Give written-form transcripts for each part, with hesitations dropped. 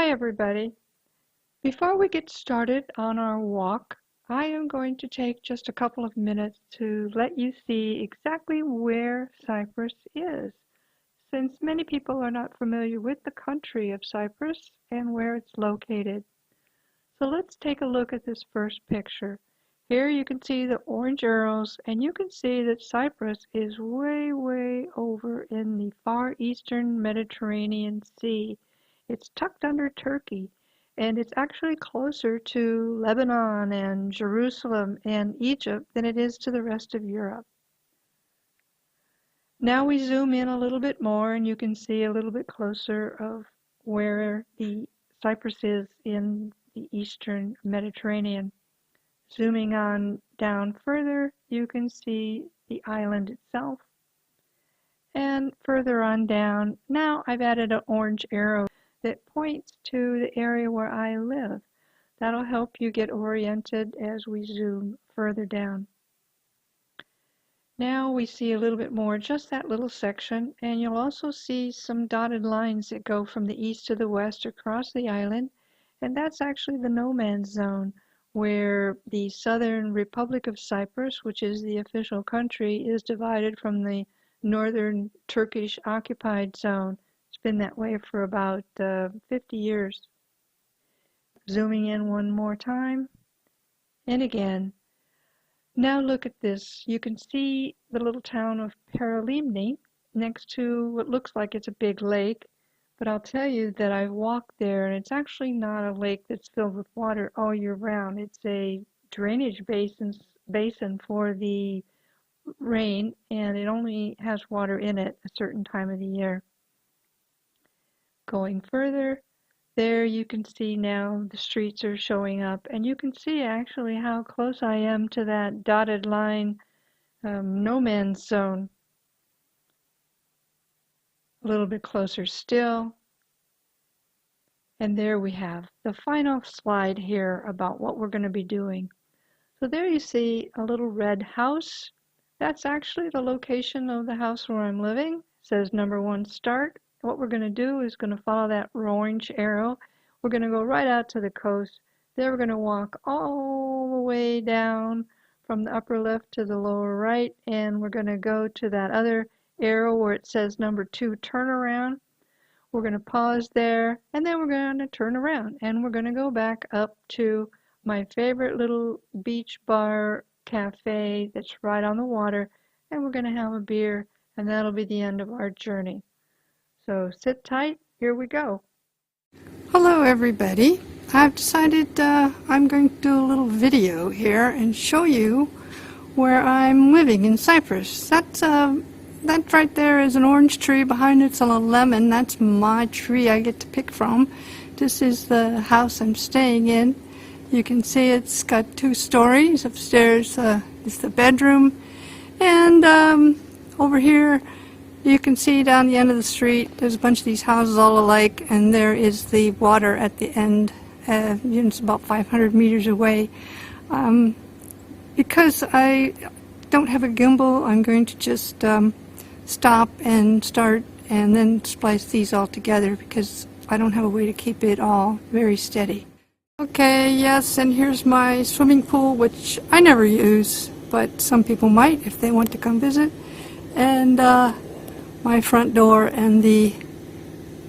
Hi everybody. Before we get started on our walk, I am going to take just a couple of minutes to let you see exactly where Cyprus is, since many people are not familiar with the country of Cyprus and where it's located. So let's take a look at this first picture. Here you can see the orange arrows, and you can see that Cyprus is way over in the far eastern Mediterranean Sea. It's tucked under Turkey, and it's actually closer to Lebanon and Jerusalem and Egypt than it is to the rest of Europe. Now we zoom in a little bit more, and you can see a little bit closer of where the Cyprus is in the eastern Mediterranean. Zooming on down further, you can see the island itself. And further on down, now I've added an orange arrow that points to the area where I live. That'll help you get oriented as we zoom further down. Now we see a little bit more, just that little section, and you'll also see some dotted lines that go from the east to the west across the island, and that's actually the no man's zone, where the Southern Republic of Cyprus, which is the official country, is divided from the northern Turkish occupied zone. It's been that way for about 50 years. Zooming in one more time, and again. Now look at this. You can see the little town of Paralimni next to what looks like it's a big lake, but I'll tell you that I've walked there, and it's actually not a lake that's filled with water all year round. It's a drainage basin for the rain, and it only has water in it a certain time of the year. Going further, there you can see now the streets are showing up, and you can see actually how close I am to that dotted line no man's zone. A little bit closer still. And there we have the final slide here about what we're going to be doing. So there you see a little red house. That's actually the location of the house where I'm living. It says number 1 start. What we're going to do is going to follow that orange arrow. We're going to go right out to the coast. Then we're going to walk all the way down from the upper left to the lower right, and we're going to go to that other arrow where it says number 2 turn around. We're going to pause there, and then we're going to turn around, and we're going to go back up to my favorite little beach bar cafe that's right on the water, and we're going to have a beer, and that'll be the end of our journey. So sit tight, here we go. Hello everybody. I've decided I'm going to do a little video here and show you where I'm living in Cyprus. That right there is an orange tree. Behind it's a lemon. That's my tree I get to pick from. This is the house I'm staying in. You can see it's got 2 stories. Upstairs is the bedroom, and over here you can see down the end of the street there's a bunch of these houses all alike, and there is the water at the end. It's about 500 meters away. Because I don't have a gimbal, I'm going to just stop and start and then splice these all together because I don't have a way to keep it all very steady. Okay, yes, and here's my swimming pool, which I never use, but some people might if they want to come visit. And my front door and the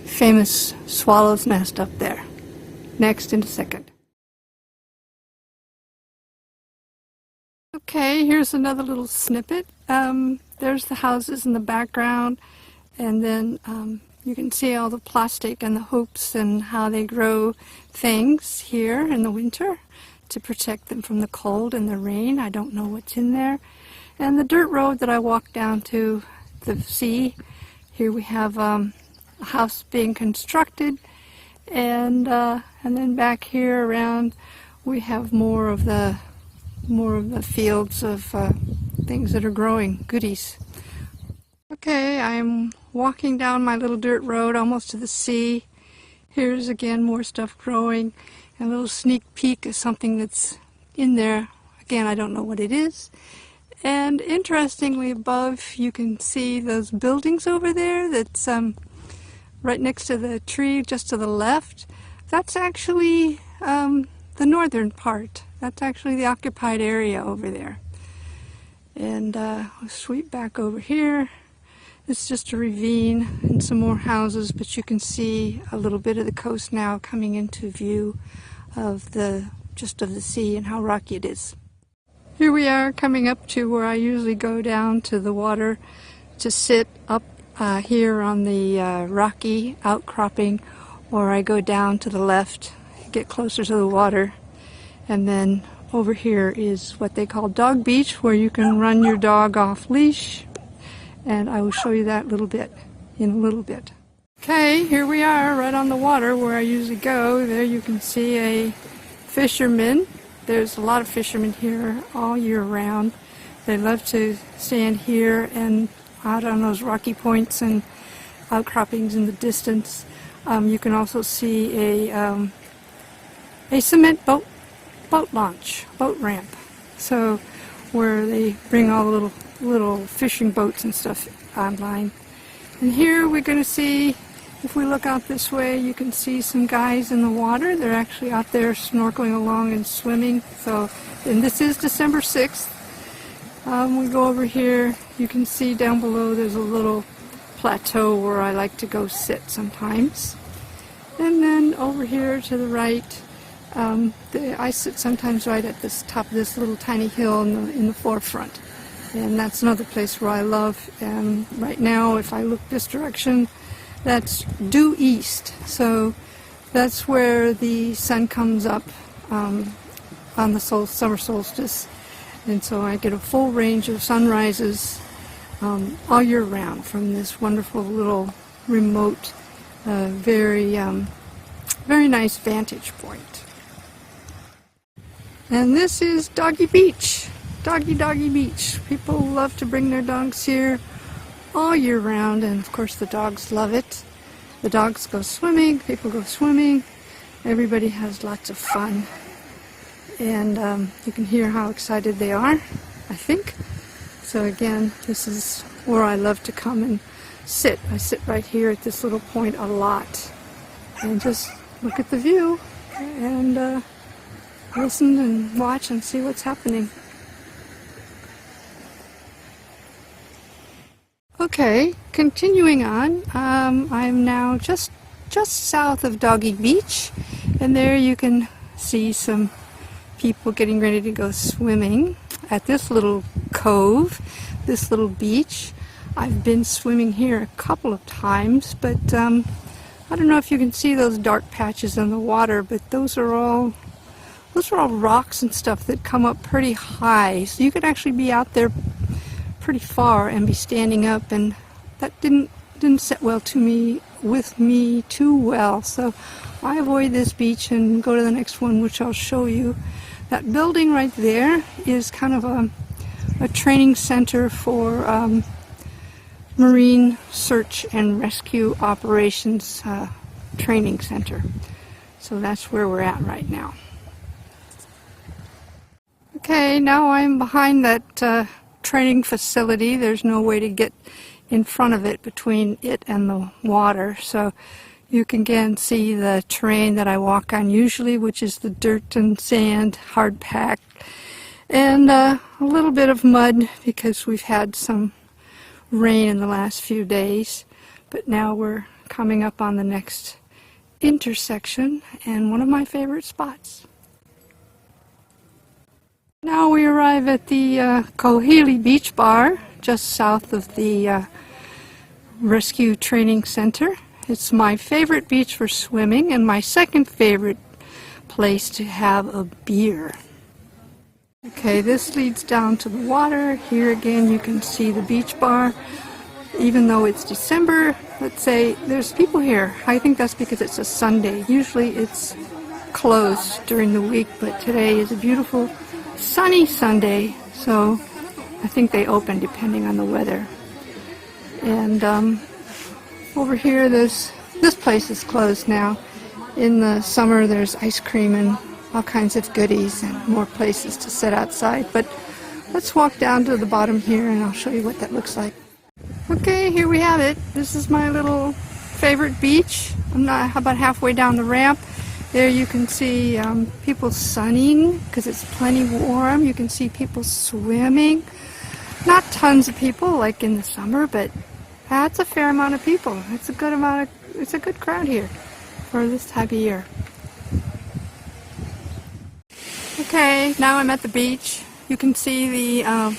famous swallow's nest up there. Next in a second. Okay, here's another little snippet. There's the houses in the background, and then you can see all the plastic and the hoops and how they grow things here in the winter to protect them from the cold and the rain. I don't know what's in there. And the dirt road that I walked down to the sea. Here we have a house being constructed, and then back here around we have more of the fields of things that are growing, goodies. Okay, I'm walking down my little dirt road almost to the sea. Here's again more stuff growing, and a little sneak peek of something that's in there. Again, I don't know what it is. And interestingly, above you can see those buildings over there that's right next to the tree just to the left. That's actually the northern part. That's actually the occupied area over there. And we'll sweep back over here. It's just a ravine and some more houses, but you can see a little bit of the coast now coming into view of the sea and how rocky it is. Here we are coming up to where I usually go down to the water to sit up here on the rocky outcropping, or I go down to the left, get closer to the water, and then over here is what they call Dog Beach, where you can run your dog off leash, and I will show you that in a little bit. Okay, here we are right on the water where I usually go. There you can see a fisherman. There's a lot of fishermen here all year round. They love to stand here and out on those rocky points and outcroppings in the distance. You can also see a cement boat launch, boat ramp. So where they bring all the little fishing boats and stuff online. And here we're going to see, if we look out this way, you can see some guys in the water. They're actually out there snorkeling along and swimming. So, and this is December 6th. We go over here, you can see down below there's a little plateau where I like to go sit sometimes. And then over here to the right, I sit sometimes right at this top of this little tiny hill in the forefront. And that's another place where I love. And right now, if I look this direction, that's due east. So that's where the sun comes up on the summer solstice. And so I get a full range of sunrises all year round from this wonderful little remote, very nice vantage point. And this is Doggy Beach. Doggy Beach. People love to bring their dogs here all year round, and of course the dogs love it. The dogs go swimming, people go swimming, everybody has lots of fun. And you can hear how excited they are, I think. So again, this is where I love to come and sit. I sit right here at this little point a lot and just look at the view and listen and watch and see what's happening. Okay, continuing on, I'm now just south of Doggy Beach, and there you can see some people getting ready to go swimming at this little cove, this little beach. I've been swimming here a couple of times, but I don't know if you can see those dark patches in the water, but those are all rocks and stuff that come up pretty high, so you could actually be out there pretty far and be standing up, and that didn't sit well with me too well, so I avoid this beach and go to the next one, which I'll show you. That building right there is kind of a training center for marine search and rescue operations training center. So that's where we're at right now. Okay, now I'm behind that training facility. There's no way to get in front of it between it and the water, so you can again see the terrain that I walk on usually, which is the dirt and sand, hard packed, and a little bit of mud because we've had some rain in the last few days. But now we're coming up on the next intersection and one of my favorite spots. Now we arrive at the Kouzalis Beach Bar, just south of the Rescue Training Center. It's my favorite beach for swimming and my second favorite place to have a beer. Okay, this leads down to the water. Here again you can see the beach bar. Even though it's December, let's say, there's people here. I think that's because it's a Sunday. Usually it's closed during the week, but today is a beautiful sunny Sunday, so I think they open depending on the weather. And over here, this place is closed now. In the summer, there's ice cream and all kinds of goodies and more places to sit outside. But let's walk down to the bottom here and I'll show you what that looks like. Okay, here we have it. This is my little favorite beach. I'm not about halfway down the ramp. There you can see people sunning because it's plenty warm. You can see people swimming. Not tons of people like in the summer, but that's a fair amount of people. It's a good crowd here for this type of year. Okay, now I'm at the beach. You can see the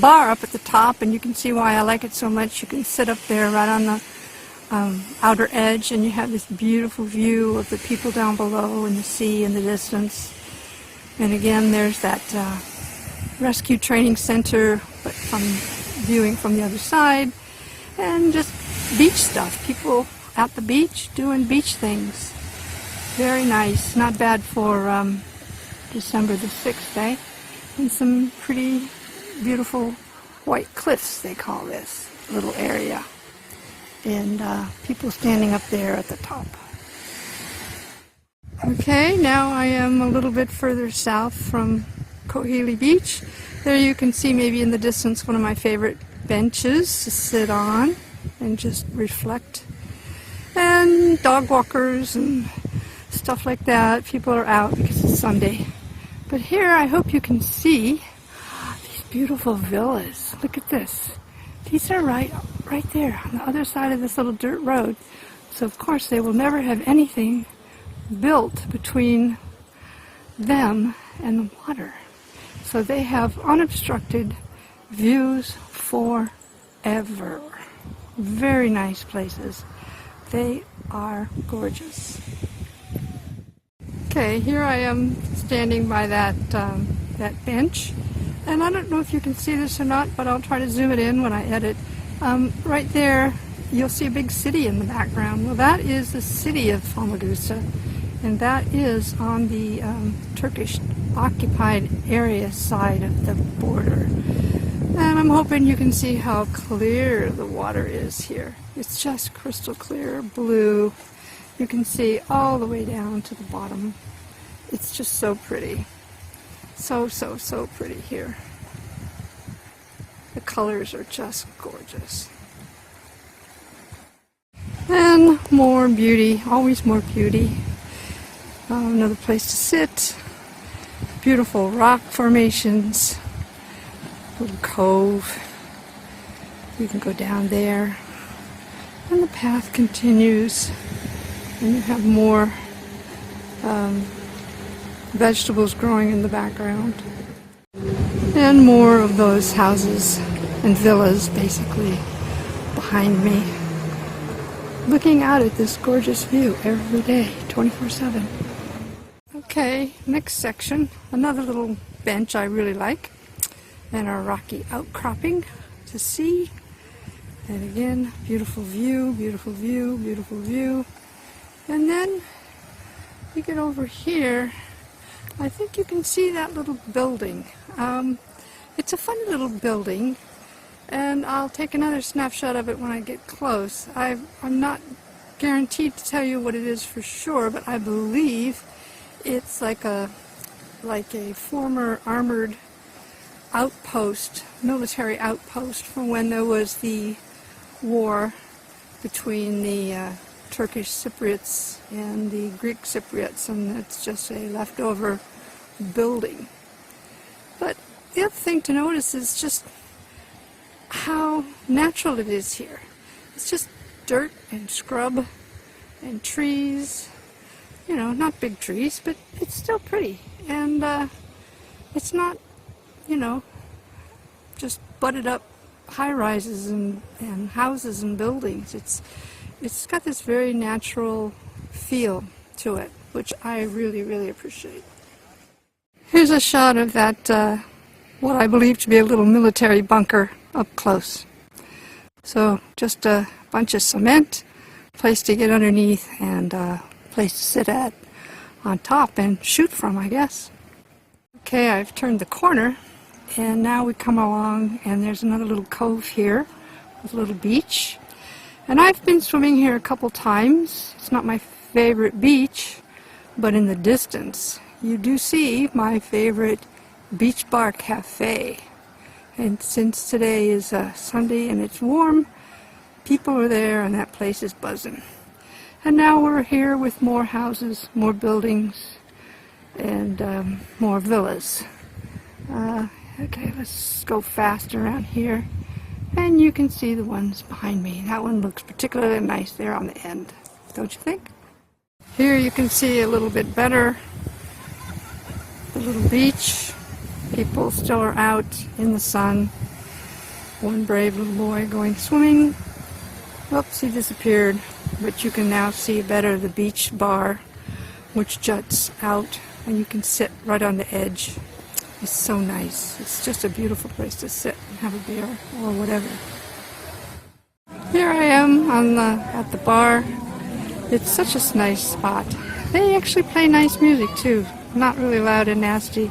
bar up at the top, and you can see why I like it so much. You can sit up there right on the outer edge, and you have this beautiful view of the people down below and the sea in the distance. And again, there's that rescue training center, but viewing from the other side, and just beach stuff. People at the beach doing beach things. Very nice. Not bad for December the 6th, eh? And some pretty beautiful white cliffs, they call this little area. And people standing up there at the top. Okay, now I am a little bit further south from Kouzalis Beach. There you can see maybe in the distance one of my favorite benches to sit on and just reflect. And dog walkers and stuff like that. People are out because it's Sunday. But here I hope you can see these beautiful villas. Look at this. These are right there on the other side of this little dirt road. So of course they will never have anything built between them and the water. So they have unobstructed views forever. Very nice places. They are gorgeous. Okay, here I am standing by that bench. And I don't know if you can see this or not, but I'll try to zoom it in when I edit. Right there, you'll see a big city in the background. Well, that is the city of Famagusta, and that is on the Turkish occupied area side of the border. And I'm hoping you can see how clear the water is here. It's just crystal clear blue. You can see all the way down to the bottom. It's just so pretty. So pretty here. The colors are just gorgeous. And more beauty, always more beauty. Another place to sit. Beautiful rock formations. Little cove. You can go down there. And the path continues. And you have more vegetables growing in the background. And more of those houses and villas basically behind me. Looking out at this gorgeous view every day, 24/7. Okay, next section. Another little bench I really like. And a rocky outcropping to see. And again, beautiful view, beautiful view, beautiful view. And then you get over here. I think you can see that little building. It's a funny little building, and I'll take another snapshot of it when I get close. I'm not guaranteed to tell you what it is for sure, but I believe it's like a former armored outpost, military outpost from when there was the war between the Turkish Cypriots and the Greek Cypriots, and it's just a leftover building. But the other thing to notice is just how natural it is here. It's just dirt and scrub and trees, you know, not big trees, but it's still pretty. And it's not, you know, just butted up high-rises and houses and buildings. It's got this very natural feel to it, which I really, really appreciate. Here's a shot of that, what I believe to be a little military bunker up close. So just a bunch of cement, place to get underneath, and a place to sit at on top and shoot from, I guess. Okay, I've turned the corner, and now we come along, and there's another little cove here with a little beach. And I've been swimming here a couple times. It's not my favorite beach, but in the distance, you do see my favorite beach bar cafe. And since today is Sunday and it's warm, people are there and that place is buzzing. And now we're here with more houses, more buildings, and more villas. Okay, let's go fast around here. And you can see the ones behind me. That one looks particularly nice there on the end, don't you think? Here you can see a little bit better the little beach. People still are out in the sun. One brave little boy going swimming. Oops, he disappeared. But you can now see better the beach bar, which juts out, and you can sit right on the edge. It's so nice. It's just a beautiful place to sit and have a beer or whatever. Here I am at the bar. It's such a nice spot. They actually play nice music too. Not really loud and nasty,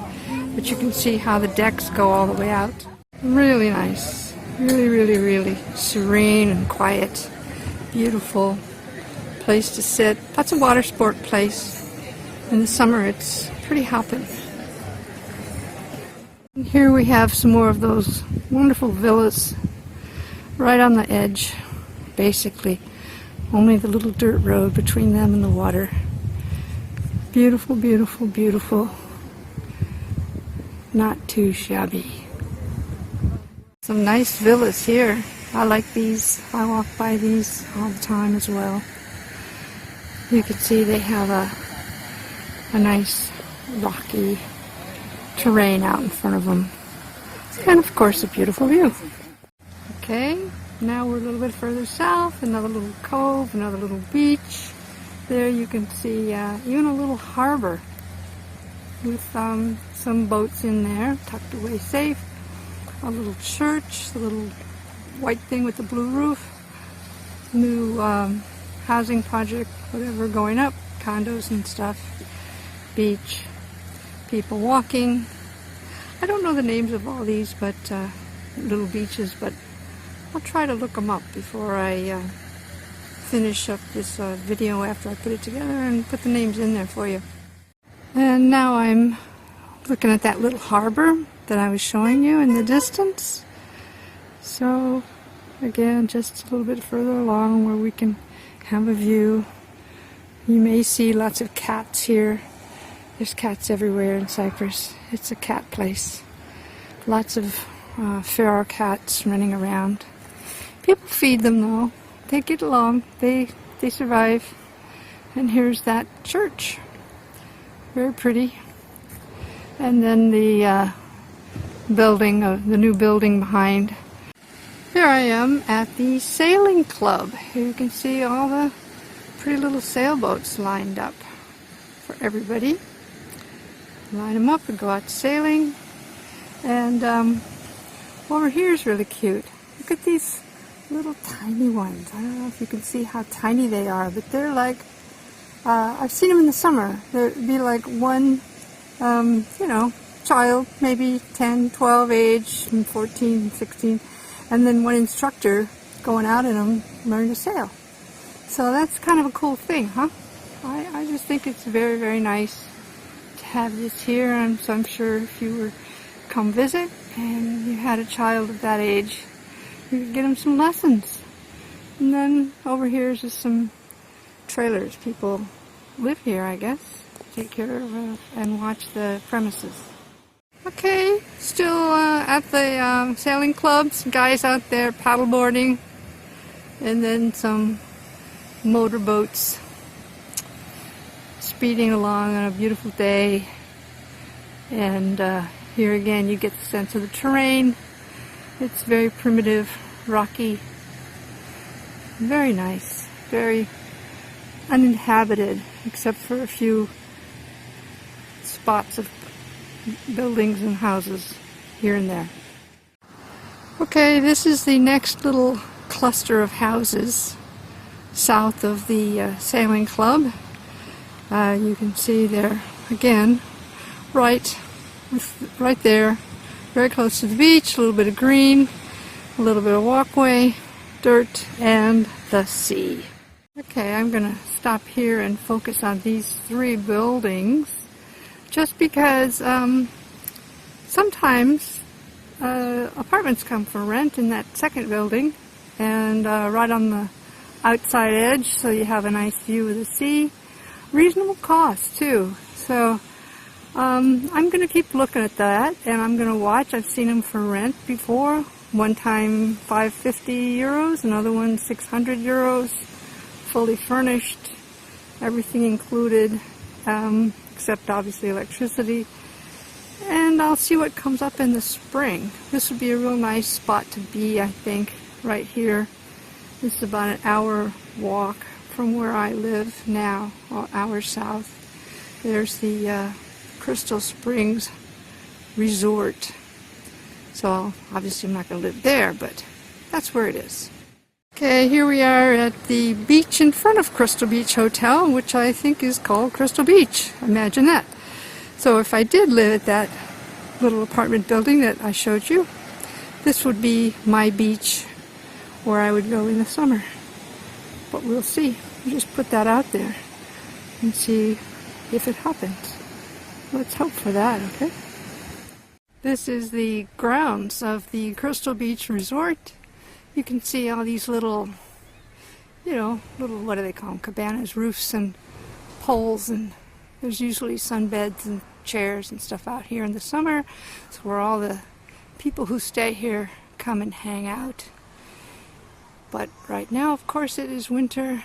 but you can see how the decks go all the way out. Really nice. Really, really, really serene and quiet. Beautiful place to sit. That's a water sport place. In the summer it's pretty hopping. And here we have some more of those wonderful villas right on the edge, basically. Only the little dirt road between them and the water. Beautiful, beautiful, beautiful. Not too shabby. Some nice villas here. I like these. I walk by these all the time as well. You can see they have a nice rocky terrain out in front of them. And of course a beautiful view. Okay, now we're a little bit further south, another little cove, another little beach. There you can see even a little harbor with some boats in there, tucked away safe. A little church, the little white thing with the blue roof. New housing project, whatever, going up, condos and stuff. Beach. People walking. I don't know the names of all these but little beaches, but I'll try to look them up before I finish up this video after I put it together and put the names in there for you. And now I'm looking at that little harbor that I was showing you in the distance. So again, just a little bit further along where we can have a view. You may see lots of cats here. There's cats everywhere in Cyprus. It's a cat place. Lots of feral cats running around. People feed them though. They get along. They survive. And here's that church. Very pretty. And then the building, the new building behind. Here I am at the sailing club. Here you can see all the pretty little sailboats lined up for everybody. Line them up and go out sailing. And over here is really cute. Look at these little tiny ones. I don't know if you can see how tiny they are, but they're like, I've seen them in the summer. They'd be like one, child, maybe 10, 12 age, 14, 16, and then one instructor going out in them learning to sail. So that's kind of a cool thing, huh? I just think it's very, very nice to have this here, and so I'm sure if you were come visit and you had a child of that age, you could get them some lessons. And then over here is just some trailers. People live here, I guess, take care of and watch the premises. Okay, still at the sailing club, some guys out there paddleboarding, and then some motorboats speeding along on a beautiful day. And here again you get the sense of the terrain. It's very primitive, rocky, very nice, very uninhabited except for a few spots of buildings and houses here and there. Okay, this is the next little cluster of houses south of the sailing club. You can see there again, right there, very close to the beach, a little bit of green, a little bit of walkway, dirt, and the sea. Okay, I'm going to stop here and focus on these three buildings just because sometimes apartments come for rent in that second building, and right on the outside edge, so you have a nice view of the sea. Reasonable cost too. So I'm going to keep looking at that, and I'm going to watch. I've seen them for rent before. One time 550 euros, another one 600 euros, fully furnished, everything included, except obviously electricity. And I'll see what comes up in the spring. This would be a real nice spot to be, I think, right here. This is about an hour walk from where I live now, an hour south. There's the Crystal Springs Resort. So obviously I'm not going to live there, but that's where it is. Okay, here we are at the beach in front of Crystal Beach Hotel, which I think is called Crystal Beach. Imagine that. So if I did live at that little apartment building that I showed you, this would be my beach where I would go in the summer. But we'll see. We'll just put that out there and see if it happens. Let's hope for that, okay? This is the grounds of the Crystal Beach Resort. You can see all these little, what do they call them, cabanas, roofs and poles, and there's usually sunbeds and chairs and stuff out here in the summer. It's where all the people who stay here come and hang out. But right now, of course, it is winter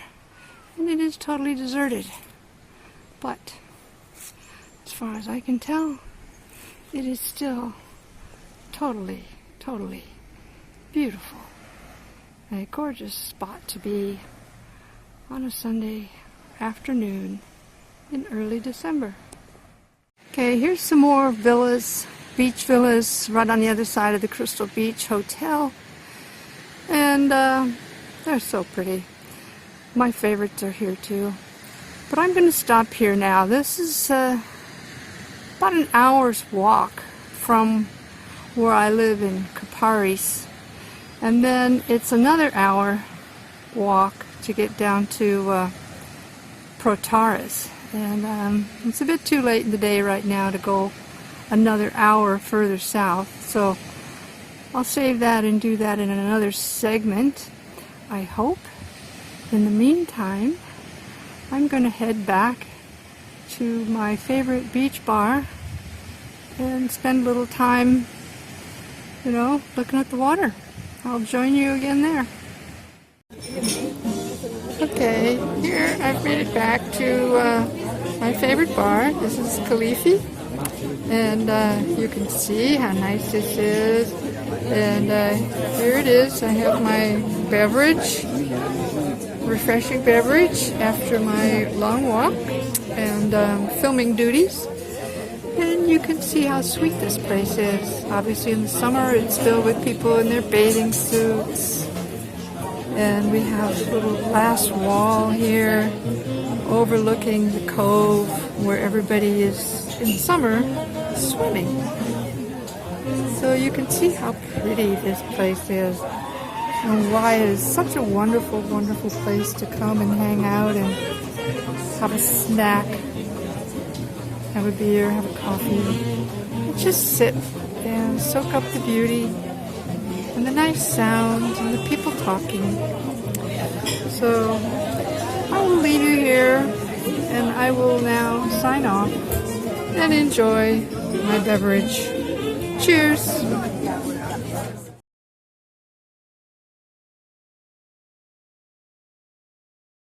and it is totally deserted. But as far as I can tell, it is still totally beautiful. A gorgeous spot to be on a Sunday afternoon in early December. Okay, here's some more villas, beach villas, right on the other side of the Crystal Beach Hotel. And they're so pretty. My favorites are here too. But I'm going to stop here now. This is about an hour's walk from where I live in Kouzalis. And then it's another hour walk to get down to Protaras. And it's a bit too late in the day right now to go another hour further south. So I'll save that and do that in another segment, I hope. In the meantime, I'm going to head back to my favorite beach bar and spend a little time, looking at the water. I'll join you again there. Okay, here I've made it back to my favorite bar. This is Khalifi, and you can see how nice this is. And here it is. I have my beverage, refreshing beverage after my long walk and filming duties. And you can see how sweet this place is. Obviously in the summer it's filled with people in their bathing suits. And we have a little glass wall here overlooking the cove where everybody is in summer swimming. So you can see how pretty this place is and why it is such a wonderful, wonderful place to come and hang out and have a snack, have a beer, have a coffee, and just sit and soak up the beauty and the nice sounds and the people talking. So I will leave you here and I will now sign off and enjoy my beverage. Cheers!